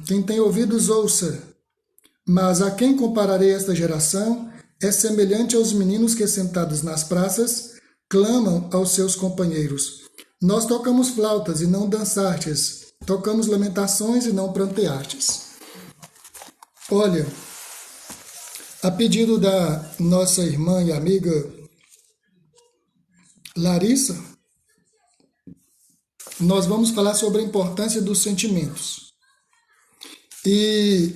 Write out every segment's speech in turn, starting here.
Quem tem ouvidos, ouça. Mas a quem compararei esta geração? É semelhante aos meninos que, sentados nas praças, clamam aos seus companheiros. Nós tocamos flautas e não dançastes, tocamos lamentações e não pranteastes. Olha, a pedido da nossa irmã e amiga Larissa, nós vamos falar sobre a importância dos sentimentos. E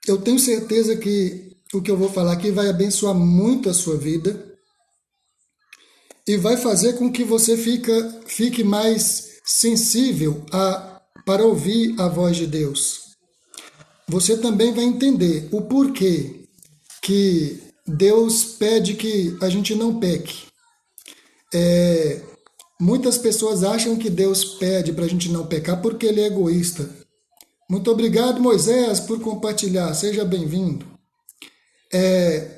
eu tenho certeza que o que eu vou falar aqui vai abençoar muito a sua vida e vai fazer com que você fique mais sensível para ouvir a voz de Deus. Você também vai entender o porquê que Deus pede que a gente não peque. Muitas pessoas acham que Deus pede para a gente não pecar porque Ele é egoísta. Muito obrigado, Moisés, por compartilhar. Seja bem-vindo.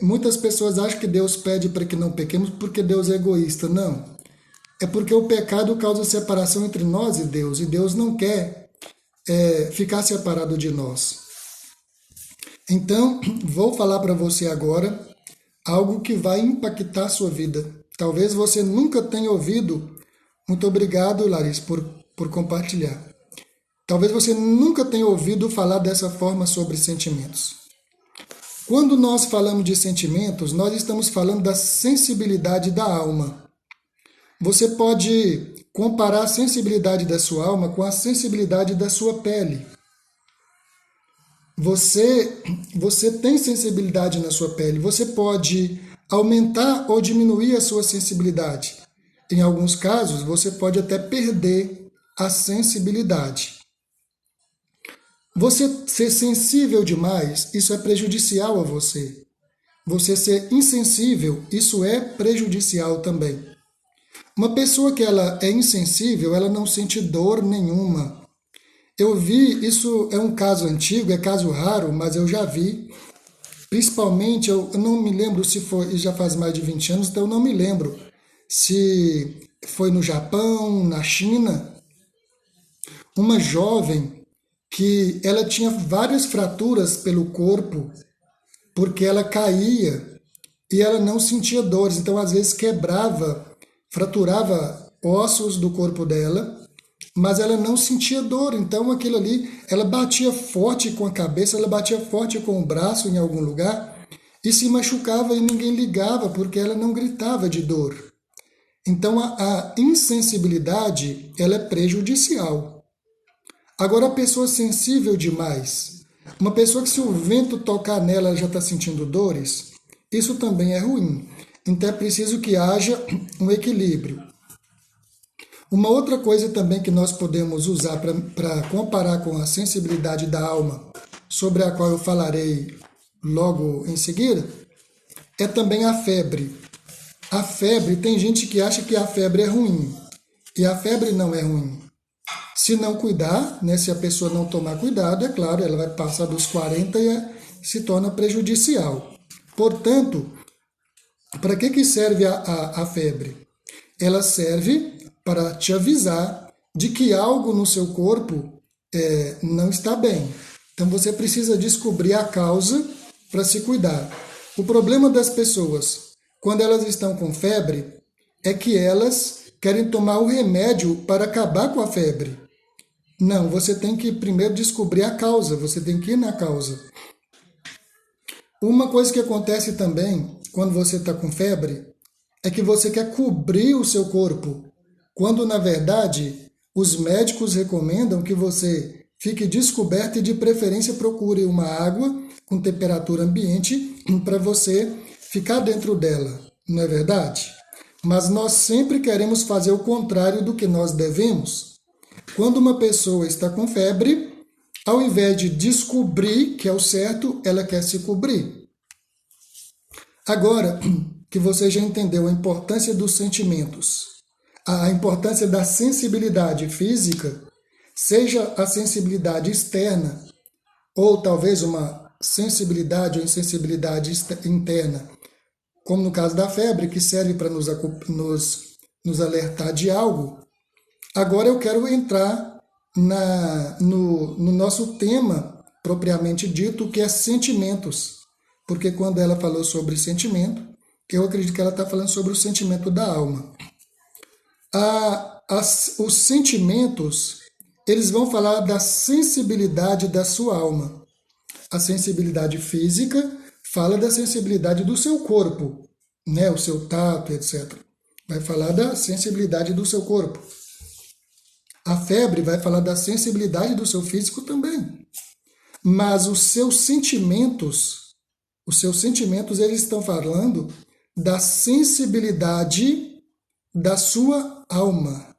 Muitas pessoas acham que Deus pede para que não pequemos porque Deus é egoísta. Não. É porque o pecado causa separação entre nós e Deus não quer ficar separado de nós. Então, vou falar para você agora algo que vai impactar a sua vida. Talvez você nunca tenha ouvido. Muito obrigado, Larissa, por compartilhar. Talvez você nunca tenha ouvido falar dessa forma sobre sentimentos. Quando nós falamos de sentimentos, nós estamos falando da sensibilidade da alma. Você pode comparar a sensibilidade da sua alma com a sensibilidade da sua pele. Você tem sensibilidade na sua pele. Você pode aumentar ou diminuir a sua sensibilidade. Em alguns casos, você pode até perder a sensibilidade. Você ser sensível demais, isso é prejudicial a você. Você ser insensível, isso é prejudicial também. Uma pessoa que ela é insensível, ela não sente dor nenhuma. Eu vi, isso é um caso antigo, é caso raro, mas eu já vi. Principalmente, eu não me lembro se foi, já faz mais de 20 anos, então eu não me lembro se foi no Japão, na China. Uma jovem que ela tinha várias fraturas pelo corpo, porque ela caía e ela não sentia dores. Então, às vezes, fraturava ossos do corpo dela, mas ela não sentia dor. Então, aquilo ali, ela batia forte com a cabeça, ela batia forte com o braço em algum lugar e se machucava e ninguém ligava, porque ela não gritava de dor. Então, a insensibilidade, ela é prejudicial. Agora, a pessoa sensível demais, uma pessoa que se o vento tocar nela ela já está sentindo dores, isso também é ruim. Então é preciso que haja um equilíbrio. Uma outra coisa também que nós podemos usar para comparar com a sensibilidade da alma, sobre a qual eu falarei logo em seguida, é também a febre. A febre, tem gente que acha que a febre é ruim, e a febre não é ruim. Se não cuidar, né, se a pessoa não tomar cuidado, é claro, ela vai passar dos 40 e se torna prejudicial. Portanto, para que serve a febre? Ela serve para te avisar de que algo no seu corpo não está bem. Então você precisa descobrir a causa para se cuidar. O problema das pessoas, quando elas estão com febre, é que elas querem tomar o remédio para acabar com a febre. Não, você tem que primeiro descobrir a causa, você tem que ir na causa. Uma coisa que acontece também quando você está com febre é que você quer cobrir o seu corpo, quando na verdade os médicos recomendam que você fique descoberto e de preferência procure uma água com temperatura ambiente para você ficar dentro dela, não é verdade? Mas nós sempre queremos fazer o contrário do que nós devemos. Quando uma pessoa está com febre, ao invés de descobrir que é o certo, ela quer se cobrir. Agora que você já entendeu a importância dos sentimentos, a importância da sensibilidade física, seja a sensibilidade externa, ou talvez uma sensibilidade ou insensibilidade interna, como no caso da febre, que serve para nos alertar de algo. Agora eu quero entrar no nosso tema propriamente dito, o que é sentimentos. Porque quando ela falou sobre sentimento, eu acredito que ela está falando sobre o sentimento da alma. Os sentimentos, eles vão falar da sensibilidade da sua alma. A sensibilidade física fala da sensibilidade do seu corpo, né? O seu tato, etc. Vai falar da sensibilidade do seu corpo. A febre vai falar da sensibilidade do seu físico também. Mas os seus sentimentos, eles estão falando da sensibilidade da sua alma.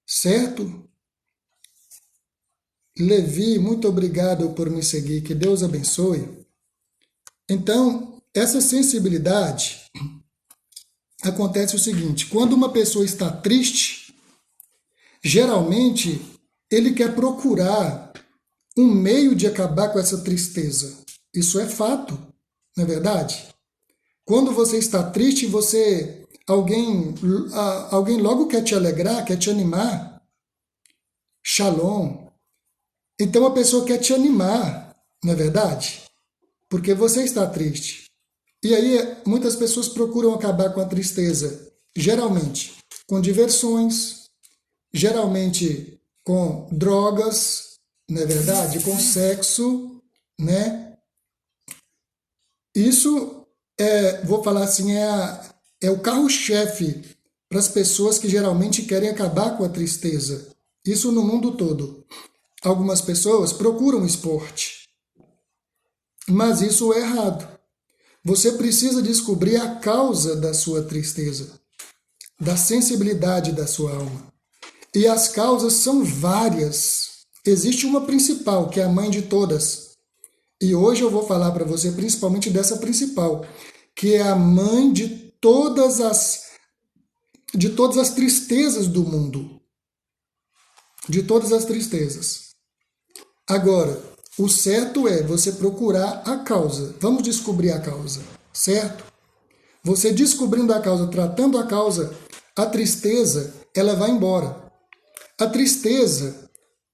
Certo? Levi, muito obrigado por me seguir, que Deus abençoe. Então, essa sensibilidade acontece o seguinte: quando uma pessoa está triste, geralmente ele quer procurar um meio de acabar com essa tristeza. Isso é fato, não é verdade? Quando você está triste, alguém logo quer te alegrar, quer te animar. Shalom. Então a pessoa quer te animar, não é verdade? Porque você está triste. E aí muitas pessoas procuram acabar com a tristeza, geralmente com diversões, geralmente com drogas, não é verdade? Com sexo, né? Isso vou falar assim, é o carro-chefe para as pessoas que geralmente querem acabar com a tristeza. Isso no mundo todo. Algumas pessoas procuram esporte, mas isso é errado. Você precisa descobrir a causa da sua tristeza, da sensibilidade da sua alma. E as causas são várias. Existe uma principal, que é a mãe de todas. E hoje eu vou falar para você principalmente dessa principal, que é a mãe de todas as tristezas do mundo. De todas as tristezas. Agora, o certo é você procurar a causa. Vamos descobrir a causa, certo? Você descobrindo a causa, tratando a causa, a tristeza, ela vai embora. A tristeza,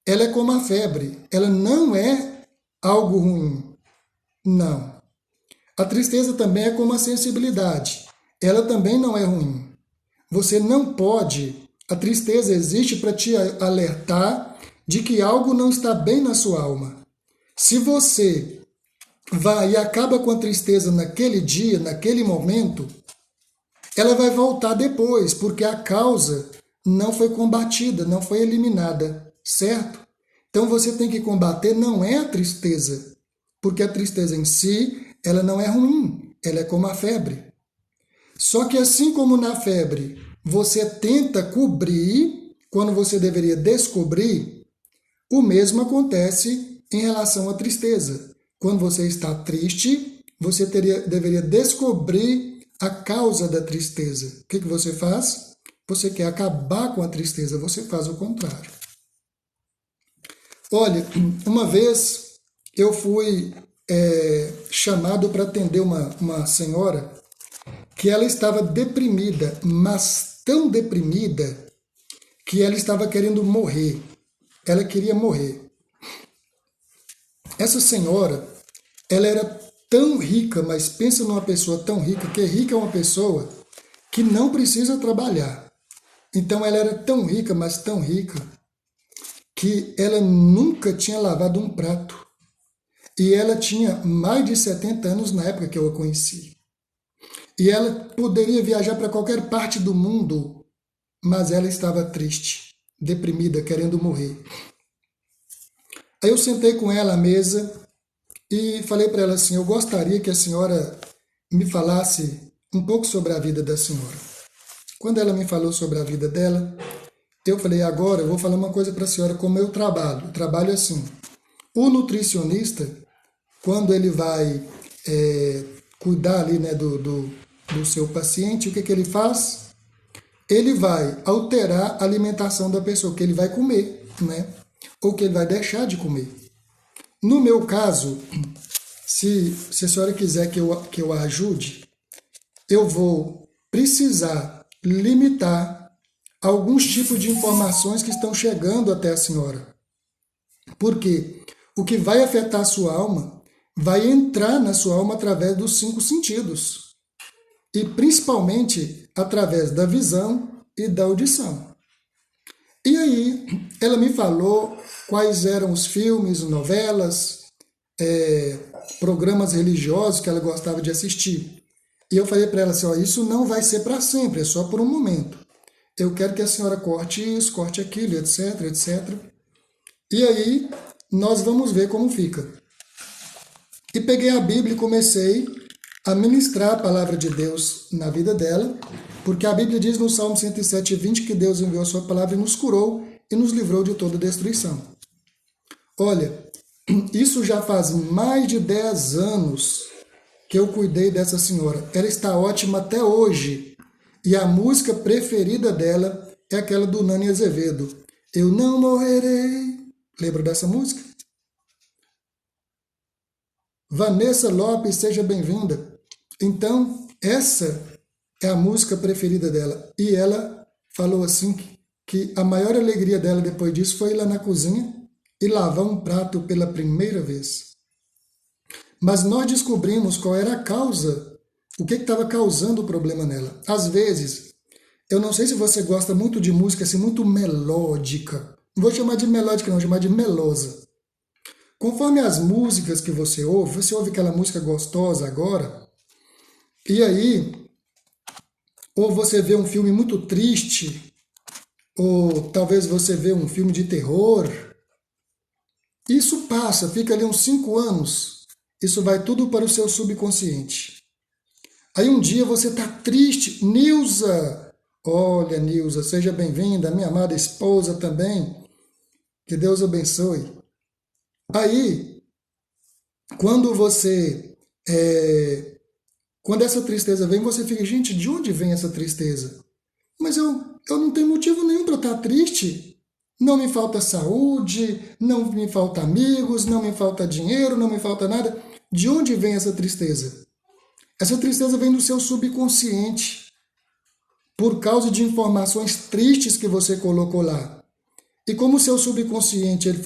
ela é como a febre. Ela não é algo ruim. Não. A tristeza também é como a sensibilidade. Ela também não é ruim. Você não pode... A tristeza existe para te alertar de que algo não está bem na sua alma. Se você vai e acaba com a tristeza naquele dia, naquele momento, ela vai voltar depois, porque a causa não foi combatida, não foi eliminada, certo? Então você tem que combater não é a tristeza, porque a tristeza em si, ela não é ruim, ela é como a febre. Só que assim como na febre, você tenta cobrir quando você deveria descobrir, o mesmo acontece em relação à tristeza. Quando você está triste, você deveria descobrir a causa da tristeza. O que você faz? Você quer acabar com a tristeza, você faz o contrário. Olha, uma vez eu fui chamado para atender uma senhora que ela estava deprimida, mas tão deprimida que ela estava querendo morrer. Ela queria morrer. Essa senhora, ela era tão rica, mas pensa numa pessoa tão rica, que rica é uma pessoa que não precisa trabalhar. Então ela era tão rica, mas tão rica, que ela nunca tinha lavado um prato. E ela tinha mais de 70 anos na época que eu a conheci. E ela poderia viajar para qualquer parte do mundo, mas ela estava triste, deprimida, querendo morrer. Aí eu sentei com ela à mesa e falei para ela assim, eu gostaria que a senhora me falasse um pouco sobre a vida da senhora. Quando ela me falou sobre a vida dela, eu falei, agora eu vou falar uma coisa para a senhora como eu trabalho. Eu trabalho assim, o nutricionista, quando ele vai cuidar ali, né, do seu paciente, o que ele faz? Ele vai alterar a alimentação da pessoa, que ele vai comer, né? Ou que ele vai deixar de comer. No meu caso, se a senhora quiser que eu a ajude, eu vou precisar limitar alguns tipos de informações que estão chegando até a senhora. Porque o que vai afetar a sua alma vai entrar na sua alma através dos 5 sentidos. E principalmente através da visão e da audição. E aí, ela me falou quais eram os filmes, novelas, programas religiosos que ela gostava de assistir. E eu falei para ela assim, ó, isso não vai ser para sempre, é só por um momento. Eu quero que a senhora corte isso, corte aquilo, etc, etc. E aí, nós vamos ver como fica. E peguei a Bíblia e comecei a ministrar a palavra de Deus na vida dela, porque a Bíblia diz no Salmo 107:20 que Deus enviou a sua palavra e nos curou e nos livrou de toda destruição. Olha, isso já faz mais de 10 anos que eu cuidei dessa senhora. Ela está ótima até hoje. E a música preferida dela é aquela do Nani Azevedo. Eu não morrerei. Lembra dessa música? Vanessa Lopes, seja bem-vinda. Então, essa é a música preferida dela. E ela falou assim que a maior alegria dela depois disso foi ir lá na cozinha e lavar um prato pela primeira vez. Mas nós descobrimos qual era a causa, o que estava causando o problema nela. Às vezes, eu não sei se você gosta muito de música assim, muito melódica. Não vou chamar de melódica, não, vou chamar de melosa. Conforme as músicas que você ouve aquela música gostosa agora, e aí, ou você vê um filme muito triste, ou talvez você vê um filme de terror. Isso passa, fica ali uns 5 anos, isso vai tudo para o seu subconsciente. Aí um dia você está triste, Nilza, olha Nilza, seja bem-vinda, minha amada esposa também, que Deus abençoe. Aí, quando quando essa tristeza vem, você fica, gente, de onde vem essa tristeza? Mas eu não tenho motivo nenhum para estar triste. Não me falta saúde, não me falta amigos, não me falta dinheiro, não me falta nada. De onde vem essa tristeza? Essa tristeza vem do seu subconsciente, por causa de informações tristes que você colocou lá. E como o seu subconsciente ele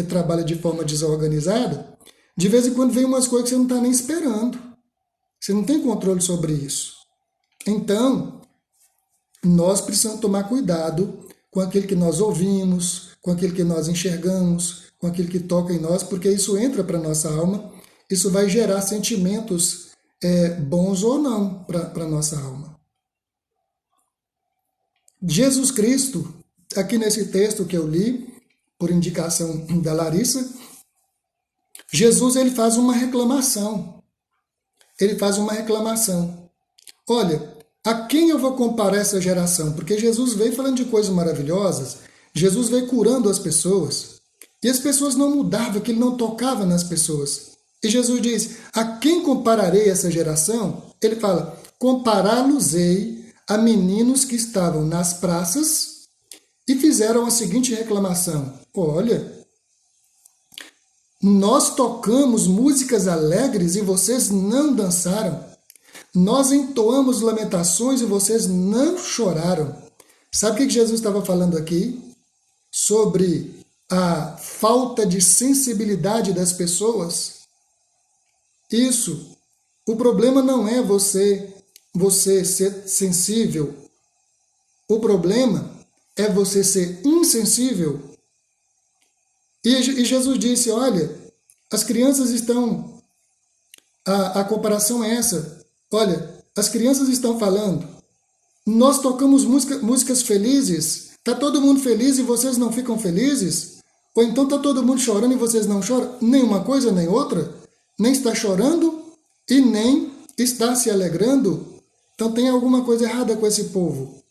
trabalha de forma desorganizada, de vez em quando vem umas coisas que você não está nem esperando. Você não tem controle sobre isso. Então, nós precisamos tomar cuidado com aquilo que nós ouvimos, com aquilo que nós enxergamos, com aquilo que toca em nós, porque isso entra para a nossa alma, isso vai gerar sentimentos bons ou não para a nossa alma. Jesus Cristo, aqui nesse texto que eu li, por indicação da Larissa, Jesus ele faz uma reclamação. Ele faz uma reclamação. Olha, a quem eu vou comparar essa geração? Porque Jesus veio falando de coisas maravilhosas, Jesus veio curando as pessoas, e as pessoas não mudavam, que ele não tocava nas pessoas. E Jesus diz, a quem compararei essa geração? Ele fala, compará-los-ei a meninos que estavam nas praças e fizeram a seguinte reclamação. Olha, nós tocamos músicas alegres e vocês não dançaram. Nós entoamos lamentações e vocês não choraram. Sabe o que Jesus estava falando aqui? Sobre a falta de sensibilidade das pessoas. Isso. O problema não é você ser sensível. O problema é você ser insensível. E Jesus disse, olha, as crianças estão... A comparação é essa. Olha, as crianças estão falando, nós tocamos músicas felizes, está todo mundo feliz e vocês não ficam felizes? Ou então está todo mundo chorando e vocês não choram? Nem uma coisa nem outra? Nem está chorando e nem está se alegrando? Então tem alguma coisa errada com esse povo.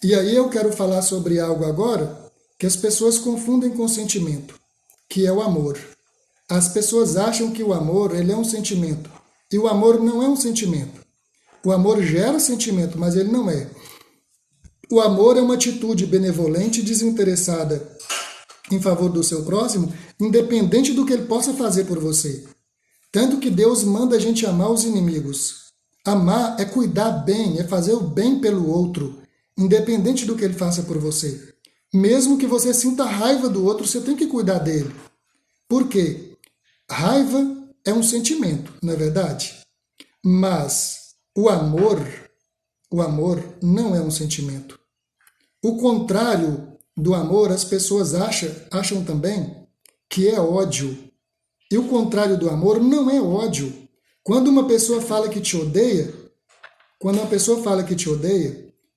E aí eu quero falar sobre algo agora que as pessoas confundem com sentimento, que é o amor. As pessoas acham que o amor ele é um sentimento. E o amor não é um sentimento. O amor gera sentimento, mas ele não é. O amor é uma atitude benevolente e desinteressada em favor do seu próximo, independente do que ele possa fazer por você. Tanto que Deus manda a gente amar os inimigos. Amar é cuidar bem, é fazer o bem pelo outro, independente do que ele faça por você. Mesmo que você sinta raiva do outro, você tem que cuidar dele. Por quê? Raiva é um sentimento, não é verdade? Mas o amor não é um sentimento. O contrário do amor, as pessoas acham também que é ódio. E o contrário do amor não é ódio. Quando uma pessoa fala que te odeia,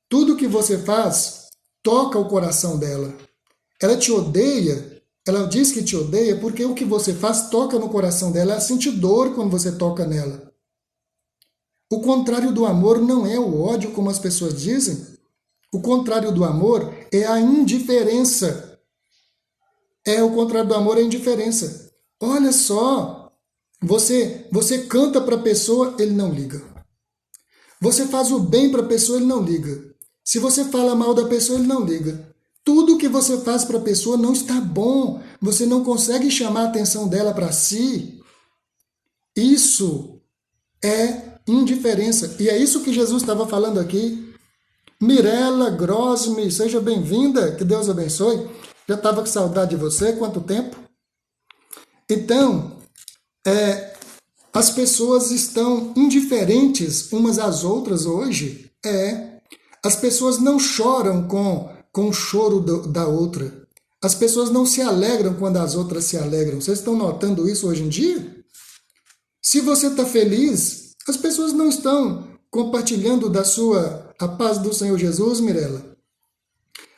tudo que você faz toca o coração dela. Ela te odeia, ela diz que te odeia porque o que você faz toca no coração dela. Ela sente dor quando você toca nela. O contrário do amor não é o ódio, como as pessoas dizem. O contrário do amor é a indiferença. O contrário do amor é a indiferença. Olha só, você canta para a pessoa, ele não liga. Você faz o bem para a pessoa, ele não liga. Se você fala mal da pessoa, ele não liga. Tudo que você faz para a pessoa não está bom. Você não consegue chamar a atenção dela para si. Isso é indiferença. E é isso que Jesus estava falando aqui. Mirela Grosme, seja bem-vinda, que Deus abençoe. Já estava com saudade de você, quanto tempo? Então, as pessoas estão indiferentes umas às outras hoje. As pessoas não choram com o choro da outra. As pessoas não se alegram quando as outras se alegram. Vocês estão notando isso hoje em dia? Se você está feliz, as pessoas não estão compartilhando a paz do Senhor Jesus, Mirela.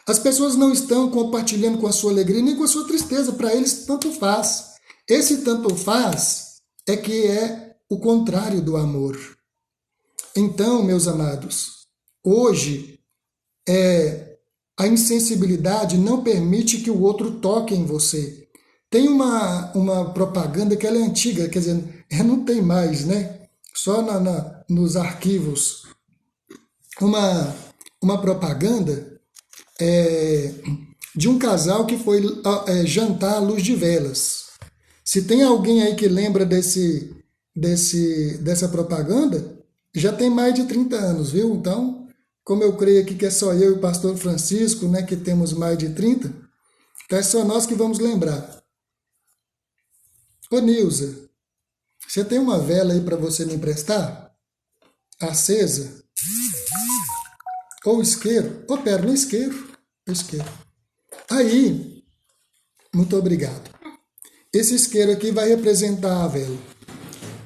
As pessoas não estão compartilhando com a sua alegria nem com a sua tristeza. Para eles, tanto faz. Esse tanto faz é que é o contrário do amor. Então, meus amados, hoje a insensibilidade não permite que o outro toque em você. Tem uma propaganda que ela é antiga, quer dizer, não tem mais, né? Só nos arquivos. Uma propaganda de um casal que foi jantar à luz de velas. Se tem alguém aí que lembra dessa propaganda, já tem mais de 30 anos, viu? Então, como eu creio aqui que é só eu e o pastor Francisco, né, que temos mais de 30, então é só nós que vamos lembrar. Ô Nilza, você tem uma vela aí para você me emprestar? Acesa? Ou isqueiro? Pera, no isqueiro. Aí, muito obrigado. Esse isqueiro aqui vai representar a vela.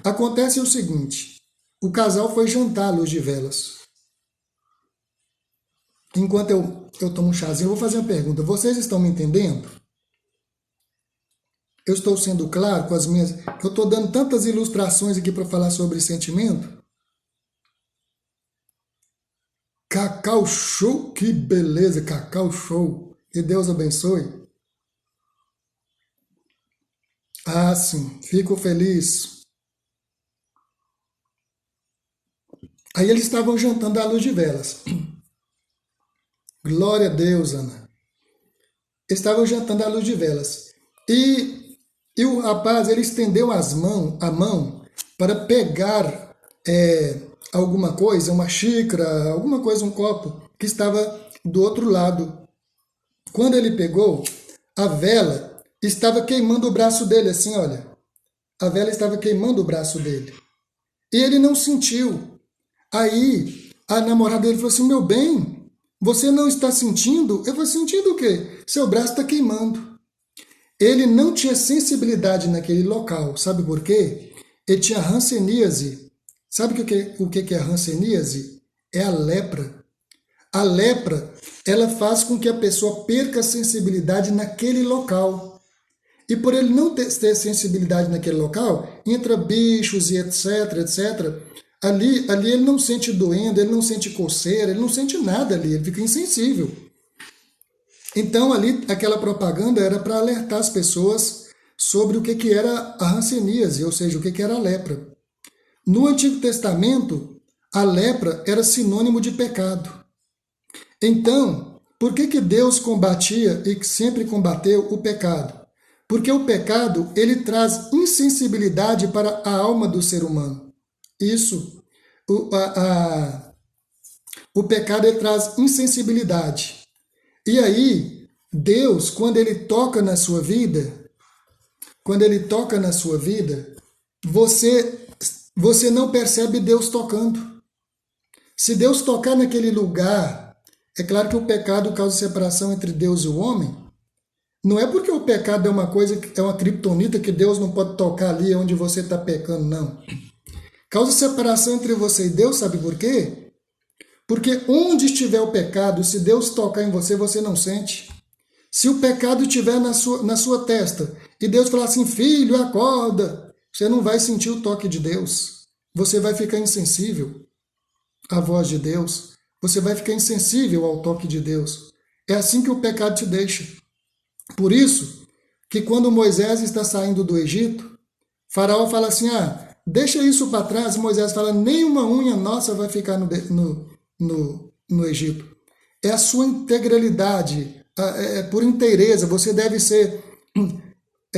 Acontece o seguinte, o casal foi jantar à luz de velas. Enquanto eu tomo um chazinho, eu vou fazer uma pergunta. Vocês estão me entendendo? Eu estou sendo claro com as minhas... Eu estou dando tantas ilustrações aqui para falar sobre sentimento. Cacau Show, que beleza, Cacau Show. Que Deus abençoe. Ah, sim, fico feliz. Aí eles estavam jantando à luz de velas. Glória a Deus, Ana. Estavam jantando à luz de velas. E o rapaz, ele estendeu a mão para pegar alguma coisa, uma xícara, alguma coisa, um copo, que estava do outro lado. Quando ele pegou, a vela estava queimando o braço dele, assim, olha. A vela estava queimando o braço dele. E ele não sentiu. Aí a namorada dele falou assim, meu bem, você não está sentindo? Eu vou sentindo o quê? Seu braço está queimando. Ele não tinha sensibilidade naquele local. Sabe por quê? Ele tinha hanseníase. Sabe o que é a hanseníase? É a lepra. A lepra, ela faz com que a pessoa perca a sensibilidade naquele local. E por ele não ter sensibilidade naquele local, entra bichos e etc. Ali ele não sente doendo, ele não sente coceira, ele não sente nada ali, ele fica insensível. Então ali aquela propaganda era para alertar as pessoas sobre o que era a hanseníase, ou seja, o que era a lepra. No Antigo Testamento, a lepra era sinônimo de pecado. Então, por que Deus combatia e sempre combateu o pecado? Porque o pecado, ele traz insensibilidade para a alma do ser humano. Isso. O pecado, ele traz insensibilidade. E aí, Deus, quando ele toca na sua vida, quando ele toca na sua vida, você não percebe Deus tocando. Se Deus tocar naquele lugar, é claro que o pecado causa separação entre Deus e o homem. Não é porque o pecado é uma coisa, é uma criptonita que Deus não pode tocar ali onde você está pecando, não. Causa separação entre você e Deus, sabe por quê? Porque onde estiver o pecado, se Deus tocar em você, você não sente. Se o pecado estiver na sua testa e Deus falar assim, filho, acorda, você não vai sentir o toque de Deus. Você vai ficar insensível à voz de Deus. Você vai ficar insensível ao toque de Deus. É assim que o pecado te deixa. Por isso que quando Moisés está saindo do Egito, Faraó fala assim, deixa isso para trás. Moisés fala, nem uma unha nossa vai ficar no Egito. É a sua integralidade, por inteireza. Você deve ser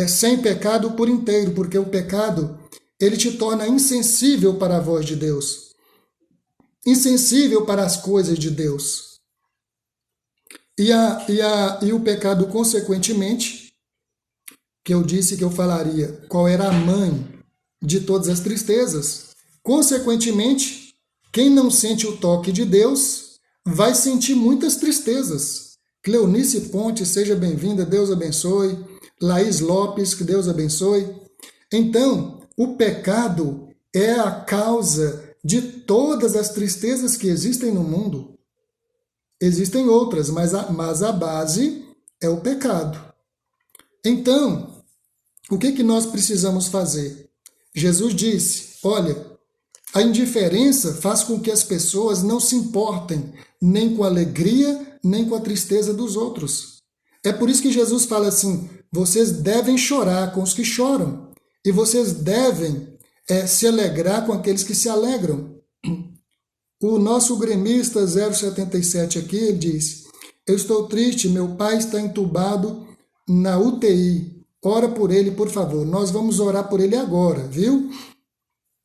sem pecado por inteiro, porque o pecado ele te torna insensível para a voz de Deus, insensível para as coisas de Deus. E o pecado, consequentemente, que eu disse que eu falaria qual era a mãe de todas as tristezas, consequentemente, quem não sente o toque de Deus vai sentir muitas tristezas. Cleonice Ponte, seja bem-vinda, Deus abençoe. Laís Lopes, que Deus abençoe. Então, o pecado é a causa de todas as tristezas que existem no mundo. Existem outras, mas a base é o pecado. Então, o que nós precisamos fazer? Jesus disse, olha, a indiferença faz com que as pessoas não se importem nem com a alegria, nem com a tristeza dos outros. É por isso que Jesus fala assim, vocês devem chorar com os que choram, e vocês devem se alegrar com aqueles que se alegram. O nosso gremista 077 aqui, ele diz, eu estou triste, meu pai está entubado na UTI, ora por ele, por favor. Nós vamos orar por ele agora, viu?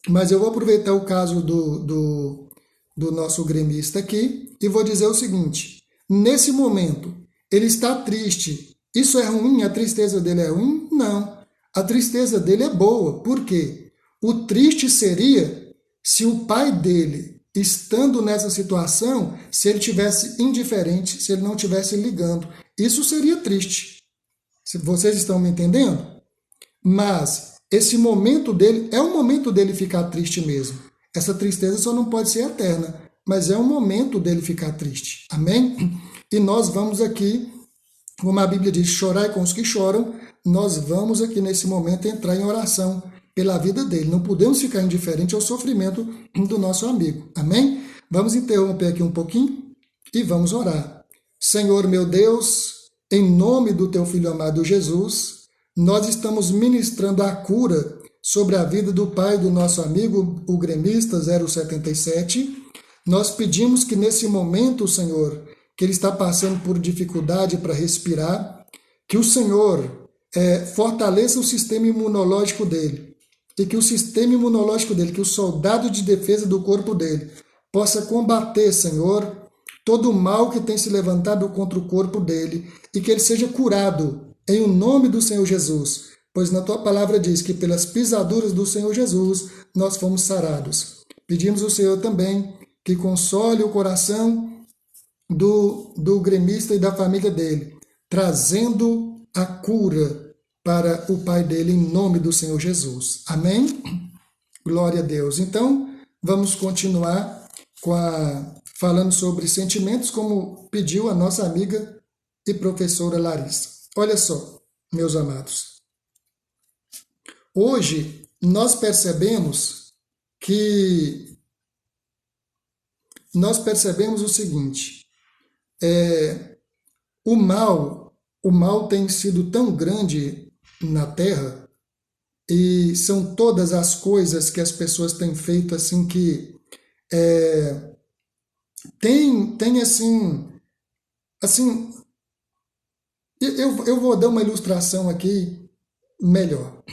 Mas eu vou aproveitar o caso do nosso gremista aqui e vou dizer o seguinte, nesse momento, ele está triste, isso é ruim? A tristeza dele é ruim? Não, a tristeza dele é boa, por quê? O triste seria se o pai dele, estando nessa situação, se ele tivesse indiferente, se ele não estivesse ligando. Isso seria triste. Vocês estão me entendendo? Mas esse momento dele, é o momento dele ficar triste mesmo. Essa tristeza só não pode ser eterna, mas é o momento dele ficar triste. Amém? E nós vamos aqui, como a Bíblia diz, chorar com os que choram, nós vamos aqui nesse momento entrar em oração pela vida dele. Não podemos ficar indiferente ao sofrimento do nosso amigo. Amém? Vamos interromper aqui um pouquinho e vamos orar. Senhor meu Deus, em nome do teu Filho amado Jesus, nós estamos ministrando a cura sobre a vida do pai do nosso amigo, o gremista 077. Nós pedimos que nesse momento, Senhor, que ele está passando por dificuldade para respirar, que o Senhor fortaleça o sistema imunológico dele, e que o sistema imunológico dele, que o soldado de defesa do corpo dele, possa combater, Senhor, todo o mal que tem se levantado contra o corpo dele, e que ele seja curado, em o nome do Senhor Jesus, pois na tua palavra diz que pelas pisaduras do Senhor Jesus nós fomos sarados. Pedimos ao Senhor também que console o coração do gremista e da família dele, trazendo a cura para o pai dele, em nome do Senhor Jesus. Amém? Glória a Deus. Então, vamos continuar falando sobre sentimentos, como pediu a nossa amiga e professora Larissa. Olha só, meus amados. Hoje, nós percebemos o seguinte, o mal tem sido tão grande na Terra, e são todas as coisas que as pessoas têm feito assim que tem assim eu vou dar uma ilustração aqui melhor.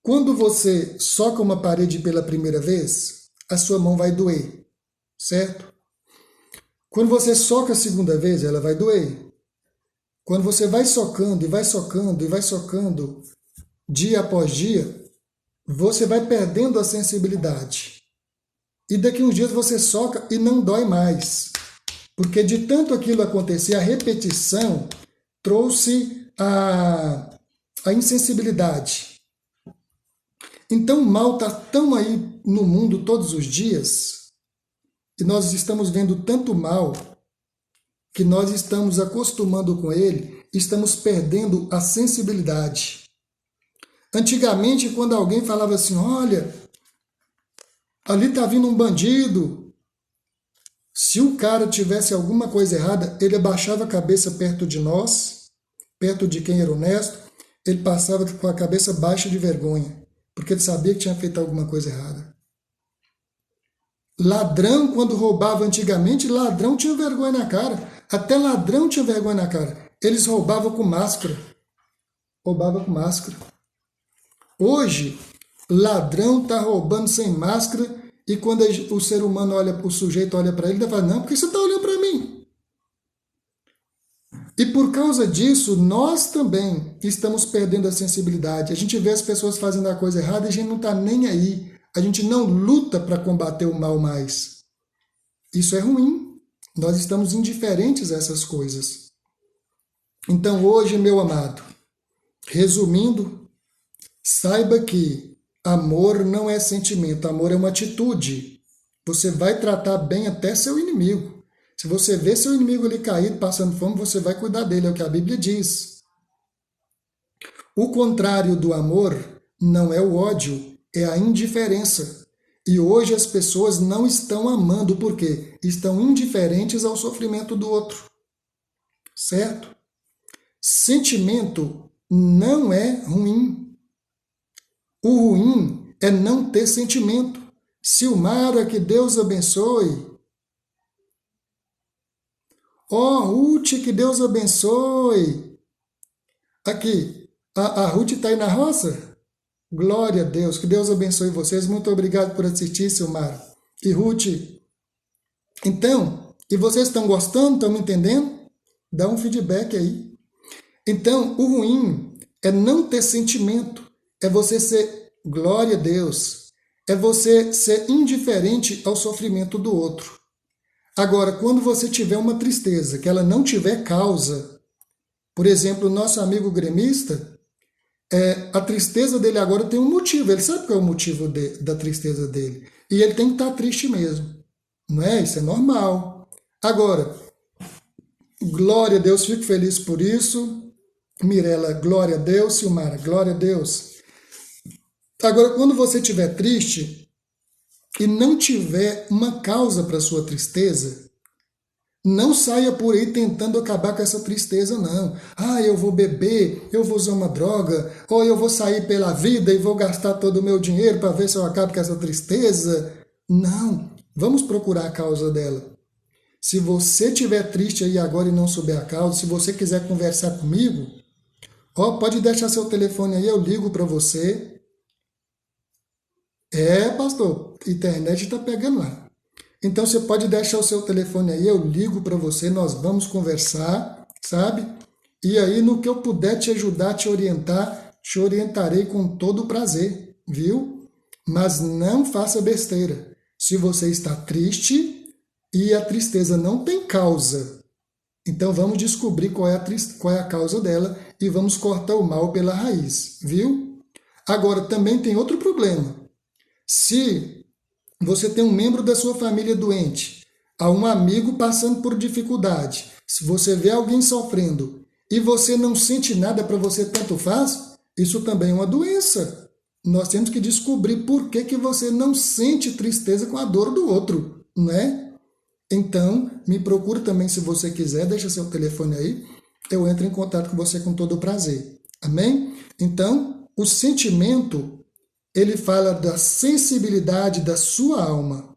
Quando você soca uma parede pela primeira vez, a sua mão vai doer, certo? Quando você soca a segunda vez, ela vai doer. Quando você vai socando e vai socando e vai socando, dia após dia, você vai perdendo a sensibilidade. E daqui uns dias você soca e não dói mais. Porque de tanto aquilo acontecer, a repetição trouxe a insensibilidade. Então o mal está tão aí no mundo todos os dias, e nós estamos vendo tanto mal, que nós estamos acostumando com ele, estamos perdendo a sensibilidade. Antigamente, quando alguém falava assim, olha, ali está vindo um bandido, se o cara tivesse alguma coisa errada, ele abaixava a cabeça perto de nós, perto de quem era honesto, ele passava com a cabeça baixa de vergonha, porque ele sabia que tinha feito alguma coisa errada. Ladrão, quando roubava antigamente, ladrão tinha vergonha na cara. Até ladrão tinha vergonha na cara. Eles roubavam com máscara. Roubava com máscara. Hoje, ladrão está roubando sem máscara e quando o ser humano olha, o sujeito olha para ele, ele fala, não, por que você está olhando para mim? E por causa disso, nós também estamos perdendo a sensibilidade. A gente vê as pessoas fazendo a coisa errada e a gente não está nem aí. A gente não luta para combater o mal mais. Isso é ruim. Nós estamos indiferentes a essas coisas. Então hoje, meu amado, resumindo, saiba que amor não é sentimento, amor é uma atitude. Você vai tratar bem até seu inimigo. Se você vê seu inimigo ali caído, passando fome, você vai cuidar dele, é o que a Bíblia diz. O contrário do amor não é o ódio, é a indiferença. E hoje as pessoas não estão amando, por quê? Estão indiferentes ao sofrimento do outro. Certo? Sentimento não é ruim. O ruim é não ter sentimento. Silmara, que Deus abençoe. Ruth, que Deus abençoe. Aqui, a Ruth está aí na roça? Glória a Deus, que Deus abençoe vocês. Muito obrigado por assistir, Silmara. E Ruth, então, e vocês estão gostando? Estão me entendendo? Dá um feedback aí. Então, o ruim é não ter sentimento, é você ser, glória a Deus, é você ser indiferente ao sofrimento do outro. Agora, quando você tiver uma tristeza, que ela não tiver causa, por exemplo, o nosso amigo gremista, a tristeza dele agora tem um motivo, ele sabe qual é o motivo da tristeza dele, e ele tem que estar triste mesmo, não é? Isso é normal. Agora, glória a Deus, fico feliz por isso. Mirela, glória a Deus. Silmara, glória a Deus. Agora, quando você estiver triste e não tiver uma causa para sua tristeza, não saia por aí tentando acabar com essa tristeza, não. Eu vou beber, eu vou usar uma droga, ou eu vou sair pela vida e vou gastar todo o meu dinheiro para ver se eu acabo com essa tristeza. Não, vamos procurar a causa dela. Se você estiver triste aí agora e não souber a causa, se você quiser conversar comigo, pode deixar seu telefone aí, eu ligo para você. Pastor, a internet está pegando lá. Então você pode deixar o seu telefone aí, eu ligo para você, nós vamos conversar, sabe? E aí no que eu puder te ajudar, te orientarei com todo prazer, viu? Mas não faça besteira. Se você está triste e a tristeza não tem causa, então vamos descobrir qual é a causa dela e vamos cortar o mal pela raiz, viu? Agora também tem outro problema. Se você tem um membro da sua família doente, há um amigo passando por dificuldade, se você vê alguém sofrendo e você não sente nada, para você tanto faz, isso também é uma doença. Nós temos que descobrir por que você não sente tristeza com a dor do outro, não é? Então, me procure também se você quiser, deixa seu telefone aí, eu entro em contato com você com todo o prazer. Amém? Então, o sentimento, ele fala da sensibilidade da sua alma.